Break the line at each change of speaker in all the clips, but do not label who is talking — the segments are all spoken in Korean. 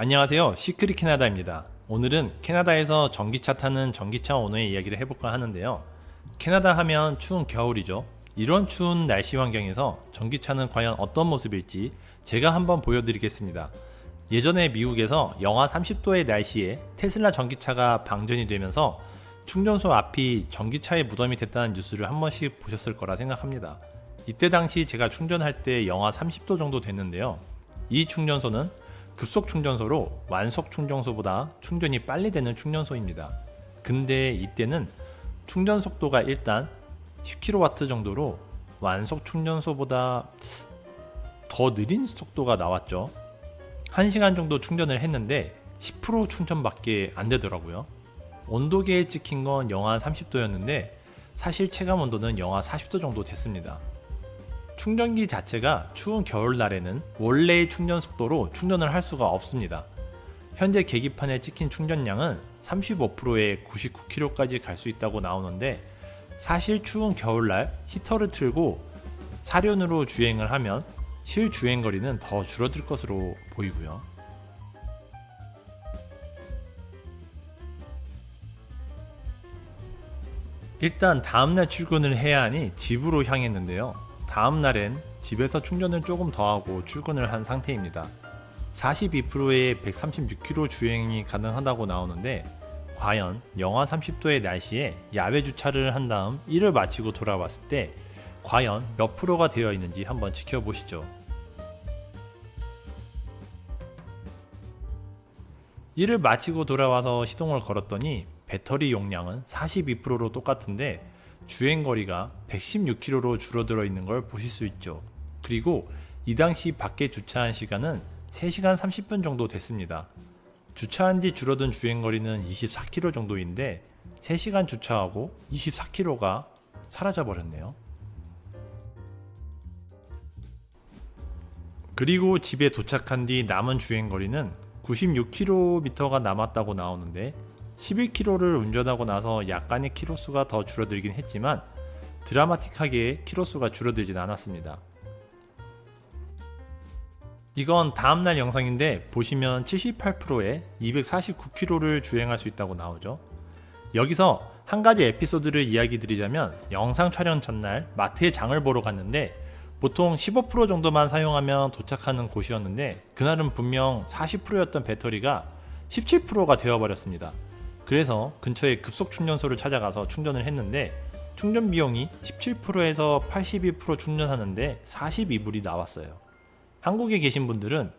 안녕하세요. 시크릿 캐나다입니다. 오늘은 캐나다에서 전기차 타는 전기차 오너의 이야기를 해볼까 하는데요. 캐나다 하면 추운 겨울이죠. 이런 추운 날씨 환경에서 전기차는 과연 어떤 모습일지 제가 한번 보여드리겠습니다. 예전에 미국에서 영하 30도의 날씨에 테슬라 전기차가 방전이 되면서 충전소 앞이 전기차의 무덤이 됐다는 뉴스를 한 번씩 보셨을 거라 생각합니다. 이때 당시 제가 충전할 때 영하 30도 정도 됐는데요. 이 충전소는 급속 충전소로 완속 충전소보다 충전이 빨리 되는 충전소입니다. 근데 이때는 충전 속도가 일단 10kW 정도로 완속 충전소보다 더 느린 속도가 나왔죠. 1시간 정도 충전을 했는데 10% 충전밖에 안 되더라고요. 온도계에 찍힌 건 영하 30도였는데 사실 체감 온도는 영하 40도 정도 됐습니다. 충전기 자체가 추운 겨울날에는 원래의 충전 속도로 충전을 할 수가 없습니다. 현재 계기판에 찍힌 충전량은 35%에 99km까지 갈 수 있다고 나오는데 사실 추운 겨울날 히터를 틀고 사륜으로 주행을 하면 실 주행거리는 더 줄어들 것으로 보이고요. 일단 다음날 출근을 해야 하니 집으로 향했는데요. 다음날엔 집에서 충전을 조금 더 하고 출근을 한 상태입니다. 42%에 136km 주행이 가능하다고 나오는데 과연 영하 30도의 날씨에 야외 주차를 한 다음 일을 마치고 돌아왔을 때 과연 몇 프로가 되어 있는지 한번 지켜보시죠. 일을 마치고 돌아와서 시동을 걸었더니 배터리 용량은 42%로 똑같은데 주행거리가 116km로 줄어들어 있는 걸 보실 수 있죠. 그리고 이 당시 밖에 주차한 시간은 3시간 30분 정도 됐습니다. 주차한 지 줄어든 주행거리는 24km 정도인데 3시간 주차하고 24km가 사라져 버렸네요. 그리고 집에 도착한 뒤 남은 주행거리는 96km가 남았다고 나오는데 11km를 운전하고 나서 약간의 키로수가 더 줄어들긴 했지만 드라마틱하게 키로수가 줄어들진 않았습니다. 이건 다음날 영상인데 보시면 78%에 249km를 주행할 수 있다고 나오죠. 여기서 한 가지 에피소드를 이야기 드리자면 영상 촬영 전날 마트에 장을 보러 갔는데 보통 15% 정도만 사용하면 도착하는 곳이었는데 그날은 분명 40%였던 배터리가 17%가 되어버렸습니다. 그래서 근처에 급속 충전소를 찾아가서 충전을 했는데 충전 비용이 17%에서 82% 충전하는데 42불이 나왔어요. 한국에 계신 분들은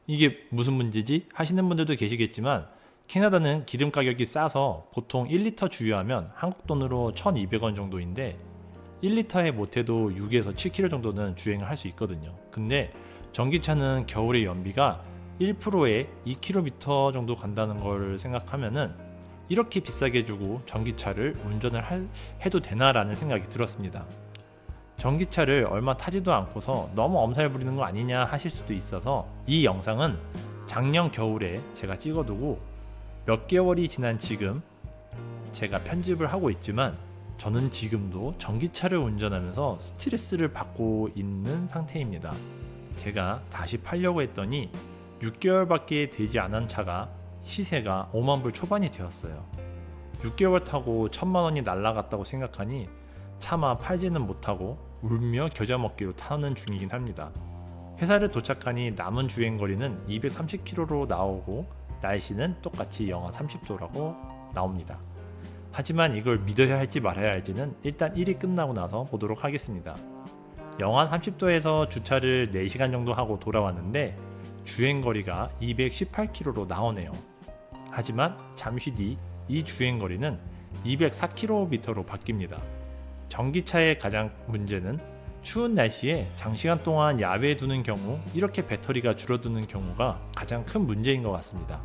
이게 무슨 문제지? 하시는 분들도 계시겠지만 캐나다는 기름 가격이 싸서 보통 1리터 주유하면 한국 돈으로 1200원 정도인데 1리터에 못해도 6에서 7km 정도는 주행을 할 수 있거든요. 근데 전기차는 겨울의 연비가 1%에 2km 정도 간다는 걸 생각하면은 이렇게 비싸게 주고 전기차를 운전을 해도 되나라는 생각이 들었습니다. 전기차를 얼마 타지도 않고서 너무 엄살 부리는 거 아니냐 하실 수도 있어서 이 영상은 작년 겨울에 제가 찍어두고 몇 개월이 지난 지금 제가 편집을 하고 있지만 저는 지금도 전기차를 운전하면서 스트레스를 받고 있는 상태입니다. 제가 다시 팔려고 했더니 6개월밖에 되지 않은 차가 시세가 5만불 초반이 되었어요. 6개월 타고 1000만원이 날라갔다고 생각하니 차마 팔지는 못하고 울며 겨자 먹기로 타는 중이긴 합니다. 회사를 도착하니 남은 주행거리는 230km로 나오고 날씨는 똑같이 영하 30도라고 나옵니다. 하지만 이걸 믿어야 할지 말아야 할지는 일단 일이 끝나고 나서 보도록 하겠습니다. 영하 30도에서 주차를 4시간 정도 하고 돌아왔는데 주행거리가 218km로 나오네요. 하지만 잠시 뒤 이 주행거리는 204km로 바뀝니다. 전기차의 가장 문제는 추운 날씨에 장시간 동안 야외에 두는 경우 이렇게 배터리가 줄어드는 경우가 가장 큰 문제인 것 같습니다.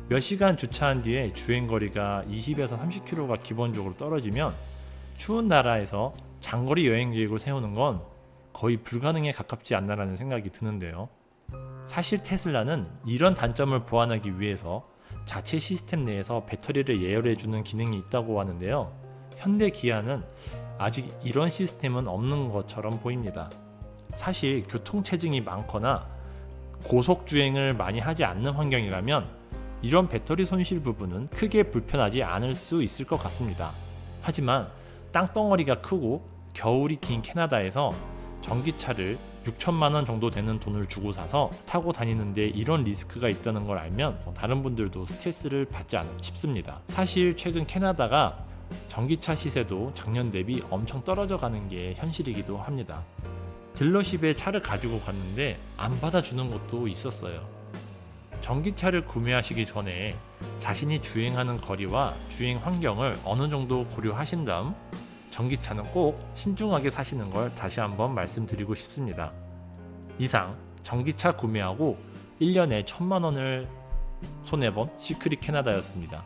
몇 시간 주차한 뒤에 주행거리가 20에서 30km가 기본적으로 떨어지면 추운 나라에서 장거리 여행 계획을 세우는 건 거의 불가능에 가깝지 않나라는 생각이 드는데요. 사실 테슬라는 이런 단점을 보완하기 위해서 자체 시스템 내에서 배터리를 예열해주는 기능이 있다고 하는데요. 현대 기아는 아직 이런 시스템은 없는 것처럼 보입니다. 사실 교통체증이 많거나 고속 주행을 많이 하지 않는 환경이라면 이런 배터리 손실 부분은 크게 불편하지 않을 수 있을 것 같습니다. 하지만 땅덩어리가 크고 겨울이 긴 캐나다에서 전기차를 6천만 원 정도 되는 돈을 주고 사서 타고 다니는데 이런 리스크가 있다는 걸 알면 다른 분들도 스트레스를 받지 않을까 싶습니다. 사실 최근 캐나다가 전기차 시세도 작년 대비 엄청 떨어져 가는 게 현실이기도 합니다. 딜러십에 차를 가지고 갔는데 안 받아주는 것도 있었어요. 전기차를 구매하시기 전에 자신이 주행하는 거리와 주행 환경을 어느 정도 고려하신 다음 전기차는 꼭 신중하게 사시는 걸 다시 한번 말씀드리고 싶습니다. 이상 전기차 구매하고 1년에 1,000만 원을 손해본 시크릿 캐나다였습니다.